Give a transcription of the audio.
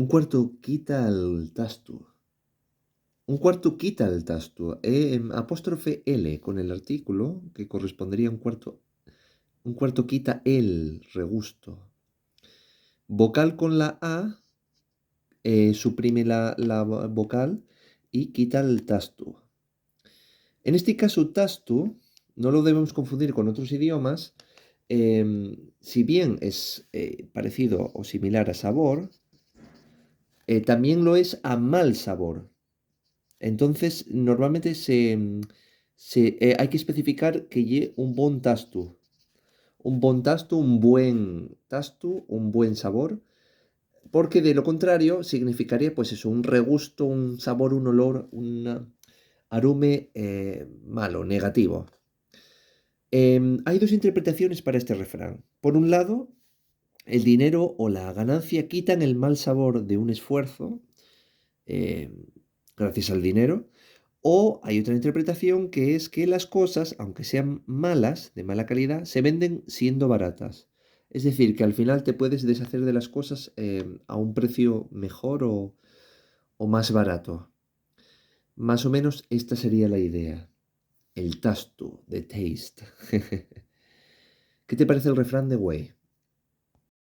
Un cuarto quita el tasto. Un cuarto quita el tasto. Apóstrofe L con el artículo que correspondería a un cuarto. Un cuarto quita el regusto. Vocal con la A suprime la vocal y quita el tasto. En este caso, tasto no lo debemos confundir con otros idiomas. Si bien es parecido o similar a sabor, también lo es a mal sabor. Entonces, normalmente hay que especificar que lleve un bon tasto. Un bon tasto, un buen tasto, un buen sabor. Porque de lo contrario significaría, pues eso, un regusto, un sabor, un olor, un arume malo, negativo. Hay dos interpretaciones para este refrán. Por un lado, el dinero o la ganancia quitan el mal sabor de un esfuerzo, eh, gracias al dinero. O hay otra interpretación que es que las cosas, aunque sean malas, de mala calidad, se venden siendo baratas. Es decir, que al final te puedes deshacer de las cosas a un precio mejor o más barato. Más o menos esta sería la idea. El tasto, the taste. ¿Qué te parece el refrán de Güey?